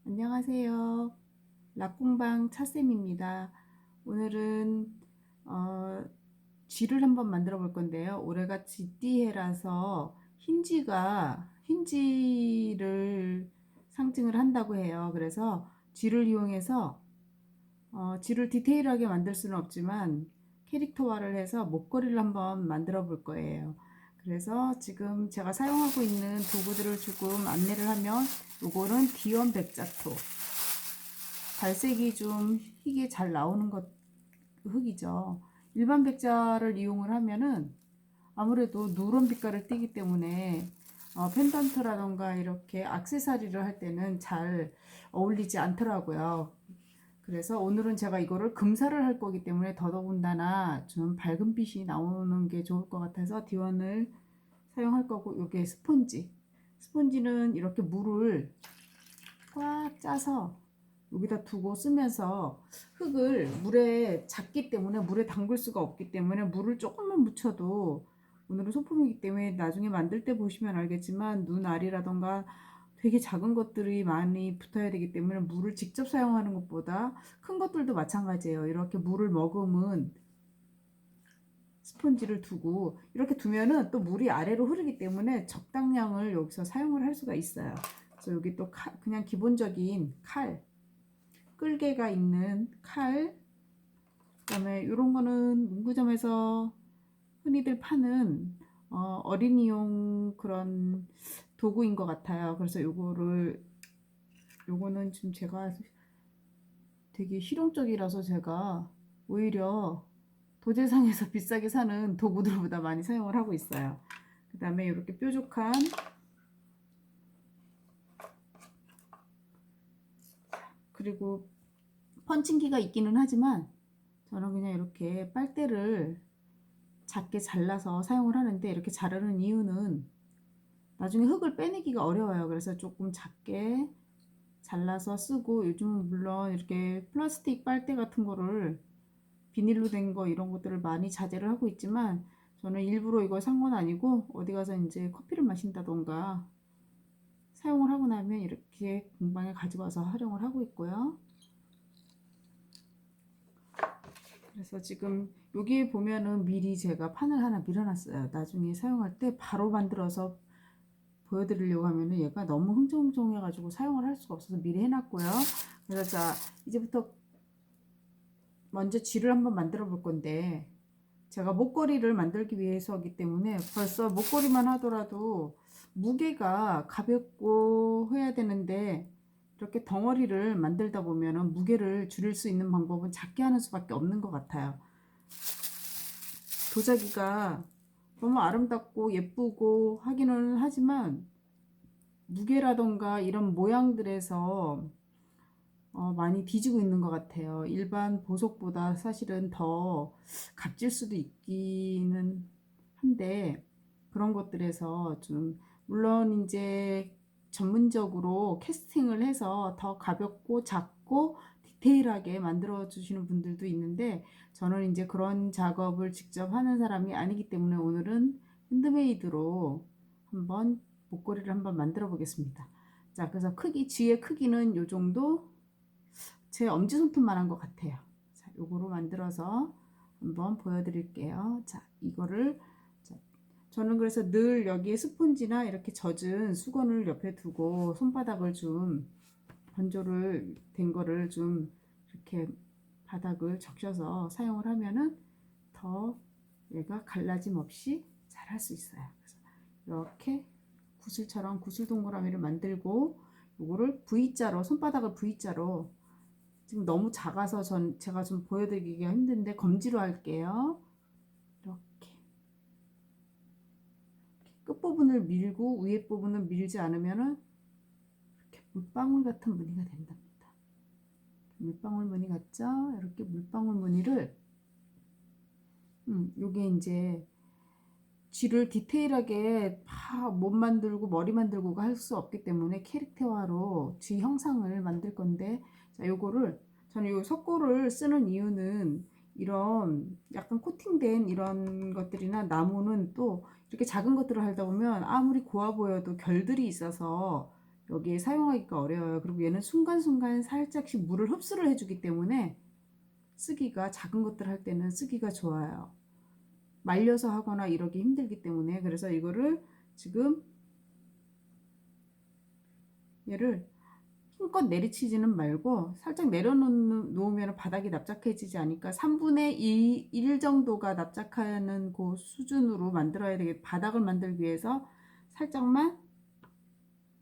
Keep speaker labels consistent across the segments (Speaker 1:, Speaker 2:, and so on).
Speaker 1: 안녕하세요. 락공방 차쌤입니다. 오늘은 쥐를 한번 만들어 볼 건데요. 올해가 쥐띠해라서 흰쥐를 상징을 한다고 해요. 그래서 쥐를 이용해서 쥐를 디테일하게 만들 수는 없지만 캐릭터화를 해서 목걸이를 한번 만들어 볼 거예요. 그래서 지금 제가 사용하고 있는 도구들을 조금 안내를 하면, 요거는 디원 백자토, 발색이 좀 희게 잘 나오는 것 흙이죠. 일반 백자를 이용을 하면은 아무래도 누런 빛깔을 띠기 때문에 펜던트라던가 이렇게 액세서리를 할 때는 잘 어울리지 않더라고요. 그래서 오늘은 제가 이거를 금사를 할 거기 때문에 더더군다나 좀 밝은 빛이 나오는 게 좋을 것 같아서 디원을 사용할 거고, 요게 스펀지는 이렇게 물을 꽉 짜서 여기다 두고 쓰면서, 흙을 물에 작기 때문에 물에 담글 수가 없기 때문에 물을 조금만 묻혀도, 오늘은 소품이기 때문에 나중에 만들 때 보시면 알겠지만 눈알이라던가 되게 작은 것들이 많이 붙어야 되기 때문에 물을 직접 사용하는 것보다, 큰 것들도 마찬가지예요. 이렇게 물을 머금은 스펀지를 두고 이렇게 두면은 또 물이 아래로 흐르기 때문에 적당량을 여기서 사용을 할 수가 있어요. 그래서 여기 또 그냥 기본적인 끌개가 있는 칼, 그다음에 이런 거는 문구점에서 흔히들 파는 어린이용 그런 도구인 것 같아요. 그래서 요거는 지금 제가 되게 실용적이라서 제가 오히려 도제상에서 비싸게 사는 도구들보다 많이 사용을 하고 있어요. 그 다음에 이렇게 뾰족한, 그리고 펀칭기가 있기는 하지만 저는 그냥 이렇게 빨대를 작게 잘라서 사용을 하는데, 이렇게 자르는 이유는 나중에 흙을 빼내기가 어려워요. 그래서 조금 작게 잘라서 쓰고, 요즘은 물론 이렇게 플라스틱 빨대 같은 거를, 비닐로 된 거 이런 것들을 많이 자제를 하고 있지만, 저는 일부러 이걸 산 건 아니고 어디 가서 이제 커피를 마신다던가 사용을 하고 나면 이렇게 공방에 가지고 와서 활용을 하고 있고요. 그래서 지금 여기 보면은 미리 제가 판을 하나 밀어놨어요. 나중에 사용할 때 바로 만들어서 보여드리려고 하면은 얘가 너무 흥청흥청해가지고 사용을 할 수가 없어서 미리 해놨고요. 그래서 자, 이제부터 먼저 쥐를 한번 만들어 볼 건데, 제가 목걸이를 만들기 위해서이기 때문에 벌써 목걸이만 하더라도 무게가 가볍고 해야 되는데, 이렇게 덩어리를 만들다 보면은 무게를 줄일 수 있는 방법은 작게 하는 수밖에 없는 것 같아요. 도자기가 너무 아름답고 예쁘고 하기는 하지만 무게라던가 이런 모양들에서 많이 뒤지고 있는 것 같아요. 일반 보석보다 사실은 더 값질 수도 있기는 한데, 그런 것들에서 좀, 물론 이제 전문적으로 캐스팅을 해서 더 가볍고 작고 디테일하게 만들어 주시는 분들도 있는데, 저는 이제 그런 작업을 직접 하는 사람이 아니기 때문에 오늘은 핸드메이드로 한번 목걸이를 한번 만들어 보겠습니다. 자, 그래서 쥐의 크기는 요 정도, 제 엄지손톱만한 것 같아요. 자, 요거로 만들어서 한번 보여드릴게요. 자, 이거를, 자, 저는 그래서 늘 여기에 스펀지나 이렇게 젖은 수건을 옆에 두고 손바닥을 좀 건조를 된 거를 좀 이렇게 바닥을 적셔서 사용을 하면은 더 얘가 갈라짐 없이 잘 할 수 있어요. 그래서 이렇게 구슬 동그라미를 만들고, 요거를 V자로, 손바닥을 V자로, 지금 너무 작아서 제가 좀 보여드리기가 힘든데 검지로 할게요. 이렇게 끝부분을 밀고 위에 부분을 밀지 않으면은 이렇게 물방울 같은 무늬가 된답니다. 물방울 무늬 같죠? 이렇게 물방울 무늬를, 요게 이제 쥐를 디테일하게 못 만들고 머리 만들고 할 수 없기 때문에 캐릭터화로 쥐 형상을 만들 건데, 자, 요거를, 저는 요 석고를 쓰는 이유는, 이런 약간 코팅된 이런 것들이나 나무는 또 이렇게 작은 것들을 하다 보면 아무리 고와 보여도 결들이 있어서 여기에 사용하기가 어려워요. 그리고 얘는 순간순간 살짝씩 물을 흡수를 해주기 때문에 쓰기가, 작은 것들 할 때는 쓰기가 좋아요. 말려서 하거나 이러기 힘들기 때문에. 그래서 이거를 지금 얘를 힘껏 내리치지는 말고 살짝 내려놓으면 바닥이 납작해지지 않으니까 3분의 1 정도가 납작하는 그 수준으로 만들어야 되겠, 바닥을 만들기 위해서 살짝만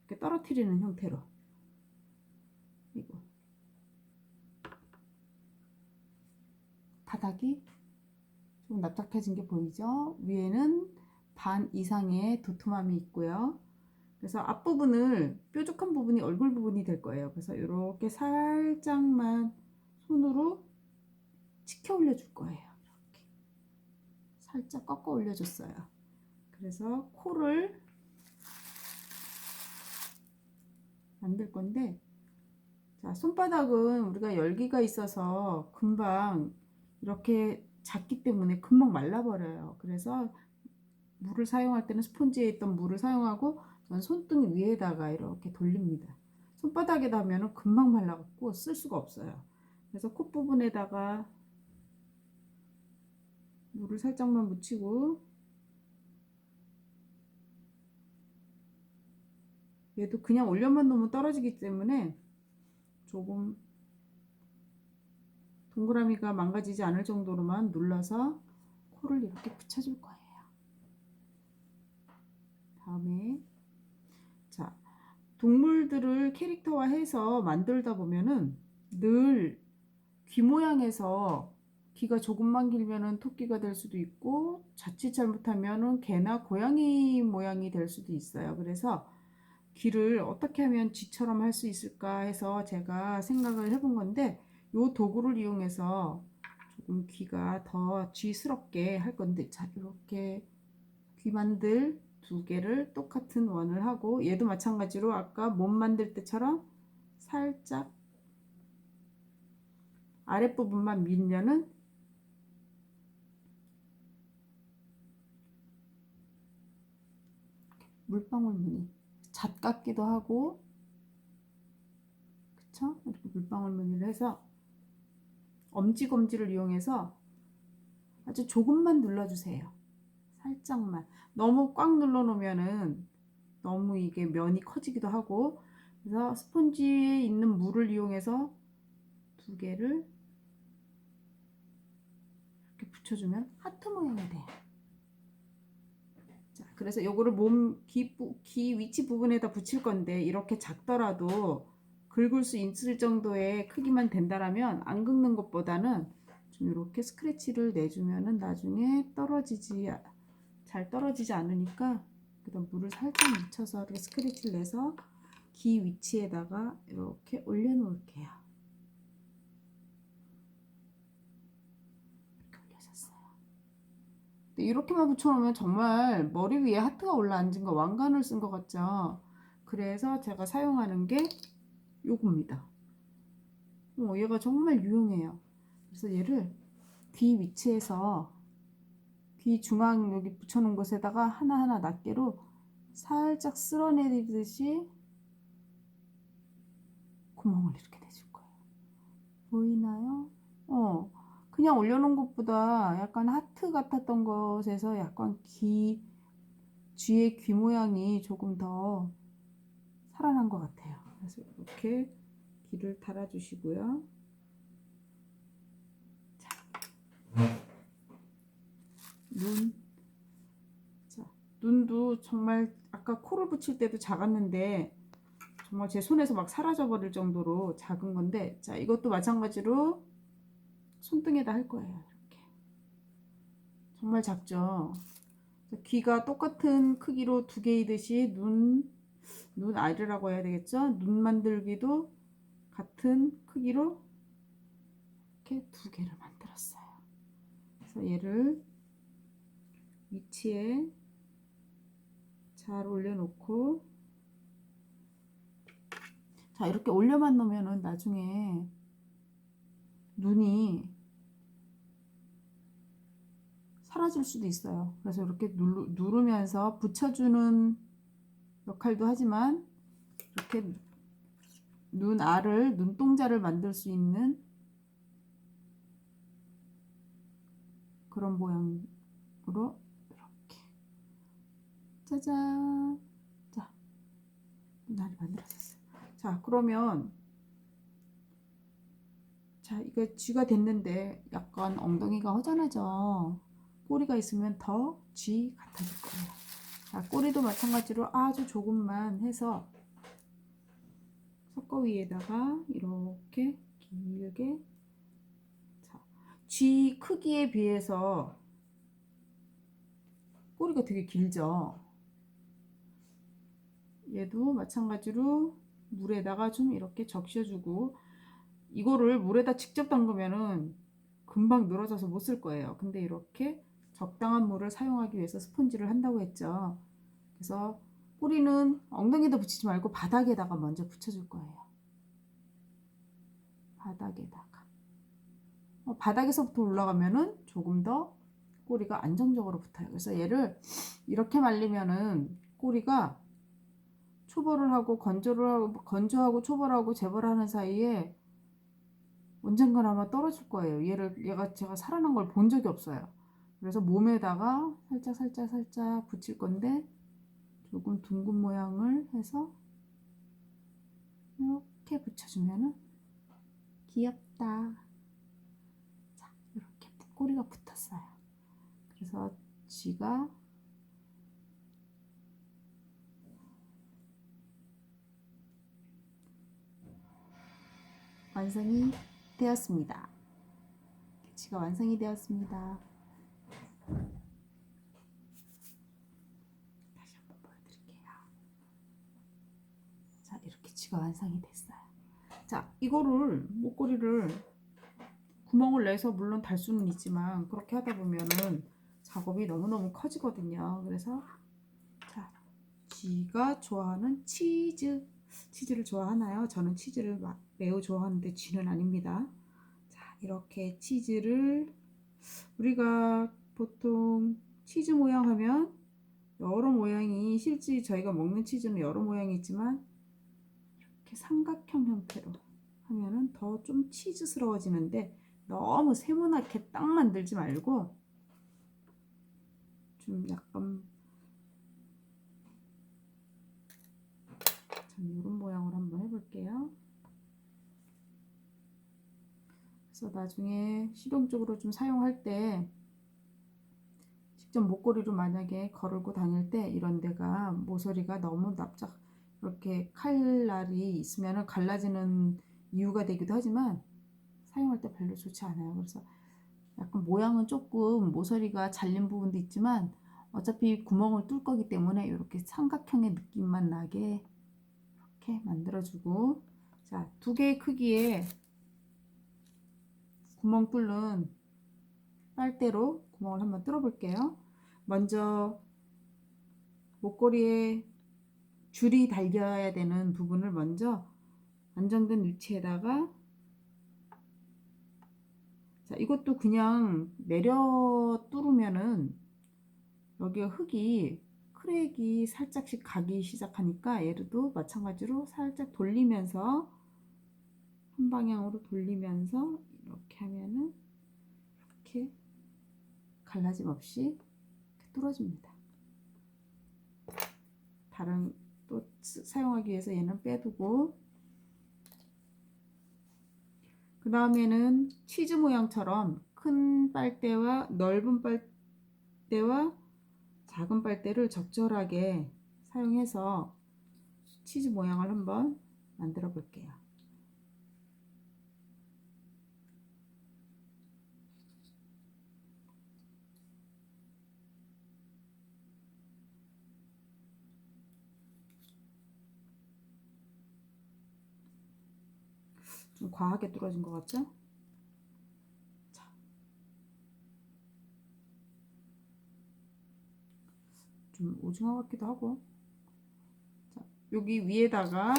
Speaker 1: 이렇게 떨어뜨리는 형태로. 이거 바닥이 좀 납작해진 게 보이죠? 위에는 반 이상의 도톰함이 있고요. 그래서 앞부분을, 뾰족한 부분이 얼굴 부분이 될 거예요. 그래서 이렇게 살짝만 손으로 치켜 올려줄 거예요. 이렇게 살짝 꺾어 올려줬어요. 그래서 코를 만들 건데, 자, 손바닥은 우리가 열기가 있어서 금방 이렇게 작기 때문에 금방 말라버려요. 그래서 물을 사용할 때는 스펀지에 있던 물을 사용하고, 전 손등 위에다가 이렇게 돌립니다. 손바닥에다 하면 금방 말라갖고 쓸 수가 없어요. 그래서 콧부분에다가 물을 살짝만 묻히고, 얘도 그냥 올려만 놓으면 떨어지기 때문에 조금 동그라미가 망가지지 않을 정도로만 눌러서 코를 이렇게 붙여줄 거예요. 다음에, 자, 동물들을 캐릭터화해서 만들다 보면은 늘 귀 모양에서, 귀가 조금만 길면은 토끼가 될 수도 있고, 자칫 잘못하면은 개나 고양이 모양이 될 수도 있어요. 그래서 귀를 어떻게 하면 쥐처럼 할 수 있을까 해서 제가 생각을 해본 건데, 요 도구를 이용해서 조금 귀가 더 쥐스럽게 할 건데, 자, 이렇게 귀 만들 2개를 똑같은 원을 하고, 얘도 마찬가지로 아까 몸 만들 때처럼 살짝 아랫부분만 밀면은 물방울 무늬, 잣 같기도 하고, 그쵸? 이렇게 물방울 무늬를 해서 엄지검지를 이용해서 아주 조금만 눌러주세요. 살짝만. 너무 꽉 눌러 놓으면은 너무 이게 면이 커지기도 하고, 그래서 스펀지에 있는 물을 이용해서 2개를 이렇게 붙여주면 하트 모양이 돼요. 자, 그래서 요거를 귀 위치 부분에다 붙일 건데, 이렇게 작더라도 긁을 수 있을 정도의 크기만 된다라면 안 긁는 것보다는 좀 이렇게 스크래치를 내주면은 나중에 잘 떨어지지 않으니까, 그다음 물을 살짝 묻혀서 이렇게 스크래치를 내서 귀 위치에다가 이렇게 올려 놓을게요. 이렇게 올려줬어요. 이렇게만 붙여놓으면 정말 머리 위에 하트가 올라앉은 거, 왕관을 쓴 것 같죠? 그래서 제가 사용하는 게 요겁니다. 얘가 정말 유용해요. 그래서 얘를 귀 위치에서, 귀 중앙 여기 붙여놓은 곳에다가 하나하나 낱개로 살짝 쓸어내리듯이 구멍을 이렇게 내줄 거예요. 보이나요? 그냥 올려놓은 것보다 약간 하트 같았던 것에서 약간 쥐의 귀 모양이 조금 더 살아난 것 같아요. 그래서 이렇게 귀를 달아주시고요. 자, 자, 눈도 정말 아까 코를 붙일 때도 작았는데 정말 제 손에서 막 사라져 버릴 정도로 작은 건데, 자, 이것도 마찬가지로 손등에다 할 거예요. 이렇게 정말 작죠. 귀가 똑같은 크기로 2개이듯이 눈 아래라고 해야 되겠죠? 눈 만들기도 같은 크기로 이렇게 2개를 만들었어요. 그래서 얘를 위치에 잘 올려놓고, 자, 이렇게 올려만 놓으면은 나중에 눈이 사라질 수도 있어요. 그래서 이렇게 누르면서 붙여주는 역할도 하지만, 이렇게 눈동자를 만들 수 있는 그런 모양으로 이렇게 짜잔. 자, 눈알이 만들어졌어요. 자, 그러면 자, 이거 쥐가 됐는데 약간 엉덩이가 허전하죠. 꼬리가 있으면 더 쥐 같아질 거예요. 자, 꼬리도 마찬가지로 아주 조금만 해서 석고 위에다가 이렇게 길게. 자, 쥐 크기에 비해서 꼬리가 되게 길죠. 얘도 마찬가지로 물에다가 좀 이렇게 적셔주고, 이거를 물에다 직접 담그면은 금방 늘어져서 못 쓸 거예요. 근데 이렇게 적당한 물을 사용하기 위해서 스펀지를 한다고 했죠. 그래서 꼬리는 엉덩이에다 붙이지 말고 바닥에다가 먼저 붙여줄 거예요. 바닥에다가. 바닥에서부터 올라가면은 조금 더 꼬리가 안정적으로 붙어요. 그래서 얘를 이렇게 말리면은 꼬리가 초벌을 하고 건조하고 초벌하고 재벌하는 사이에 언젠간 아마 떨어질 거예요. 얘가 제가 살아난 걸 본 적이 없어요. 그래서 몸에다가 살짝 붙일 건데, 조금 둥근 모양을 해서 이렇게 붙여주면은 귀엽다. 자, 이렇게 꼬리가 붙었어요. 그래서 쥐가 완성이 되었습니다. 쥐가 완성이 되었습니다. 다시 한번 보여드릴게요. 자, 이렇게 쥐가 완성이 됐어요. 자, 이거를 목걸이를 구멍을 내서 물론 달 수는 있지만, 그렇게 하다 보면은 작업이 너무너무 커지거든요. 그래서 자, 쥐가 좋아하는 치즈를 좋아하나요? 저는 치즈를 매우 좋아하는데 쥐는 아닙니다. 자, 이렇게 치즈를, 우리가 보통 치즈 모양 하면 여러 모양이, 실제 저희가 먹는 치즈는 여러 모양이 있지만 이렇게 삼각형 형태로 하면은 더 좀 치즈스러워지는데, 너무 세모나게 딱 만들지 말고 좀 약간 이런 모양으로 한번 해볼게요. 그래서 나중에 실용적으로 좀 사용할 때, 직접 목걸이로 만약에 걸고 다닐 때 이런 데가 모서리가 너무 납작, 이렇게 칼날이 있으면 갈라지는 이유가 되기도 하지만 사용할 때 별로 좋지 않아요. 그래서 약간 모양은 조금 모서리가 잘린 부분도 있지만 어차피 구멍을 뚫을 거기 때문에 이렇게 삼각형의 느낌만 나게 이렇게 만들어주고, 자, 두 개의 크기의 구멍 뚫는 빨대로 구멍을 한번 뚫어 볼게요. 먼저 목걸이에 줄이 달려야 되는 부분을 먼저 안정된 위치에다가, 자, 이것도 그냥 내려 뚫으면은 여기가 크랙이 살짝씩 가기 시작하니까, 얘도 마찬가지로 살짝 돌리면서, 한 방향으로 돌리면서 이렇게 하면은 이렇게 갈라짐 없이 이렇게 뚫어줍니다. 다른 또 사용하기 위해서 얘는 빼두고, 그 다음에는 치즈 모양처럼 큰 빨대와 넓은 빨대와 작은 빨대를 적절하게 사용해서 치즈 모양을 한번 만들어 볼게요. 좀 과하게 뚫어진 것 같죠? 자, 좀 오징어 같기도 하고. 자, 여기 위에다가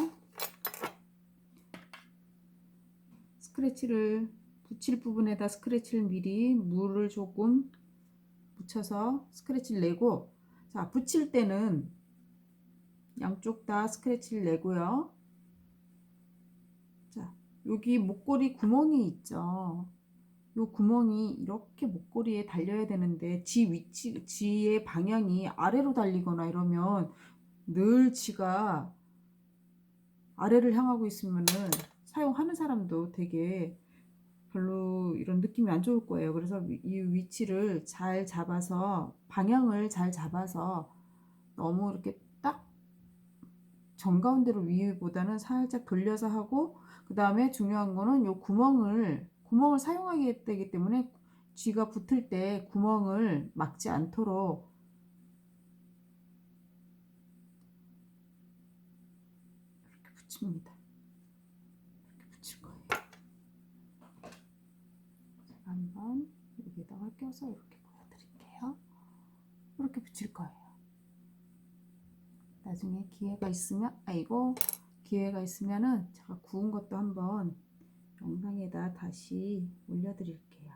Speaker 1: 스크래치를 붙일 부분에다 스크래치를 미리 물을 조금 묻혀서 스크래치를 내고, 자, 붙일 때는 양쪽 다 스크래치를 내고요. 자, 여기 목걸이 구멍이 있죠. 요 구멍이 이렇게 목걸이에 달려야 되는데 지의 방향이 아래로 달리거나 이러면 늘 지가 아래를 향하고 있으면은 사용하는 사람도 되게 별로 이런 느낌이 안 좋을 거예요. 그래서 이 위치를 잘 잡아서 방향을 잘 잡아서 너무 이렇게 딱 정가운데로 위보다는 살짝 돌려서 하고, 그 다음에 중요한 거는 요 구멍을 사용하게 되기 때문에 쥐가 붙을 때 구멍을 막지 않도록 이렇게 붙입니다. 이렇게 붙일 거예요. 제가 한번 여기다가 껴서 이렇게 보여드릴게요. 이렇게 붙일 거예요. 나중에 기회가 있으면, 기회가 있으면은 제가 구운 것도 한번 영상에다 다시 올려드릴게요.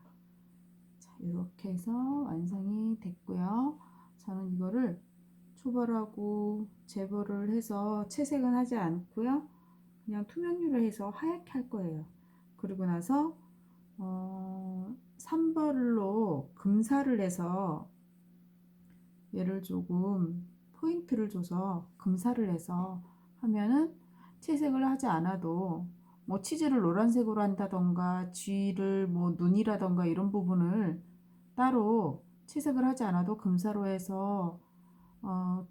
Speaker 1: 자, 이렇게 해서 완성이 됐고요. 저는 이거를 초벌하고 재벌을 해서 채색은 하지 않고요. 그냥 투명유를 해서 하얗게 할 거예요. 그리고 나서 3벌로 금사를 해서 얘를 조금 포인트를 줘서 금사를 해서 하면은 채색을 하지 않아도 뭐 치즈를 노란색으로 한다던가 쥐를 뭐 눈이라던가 이런 부분을 따로 채색을 하지 않아도 금사로 해서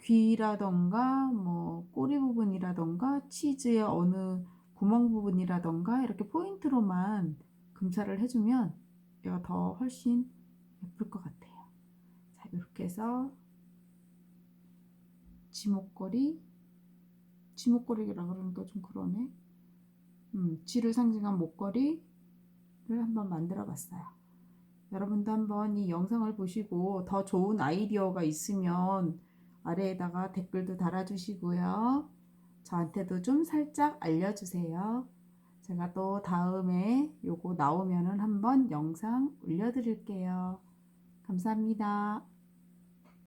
Speaker 1: 귀라던가 뭐 꼬리 부분이라던가 치즈의 어느 구멍 부분이라던가 이렇게 포인트로만 금사를 해주면 얘가 더 훨씬 예쁠 것 같아요. 자, 이렇게 해서 지목걸이라 그러니까 좀 그러네. 쥐를 상징한 목걸이를 한번 만들어 봤어요. 여러분도 한번 이 영상을 보시고 더 좋은 아이디어가 있으면 아래에다가 댓글도 달아주시고요. 저한테도 좀 살짝 알려주세요. 제가 또 다음에 요거 나오면은 한번 영상 올려드릴게요. 감사합니다.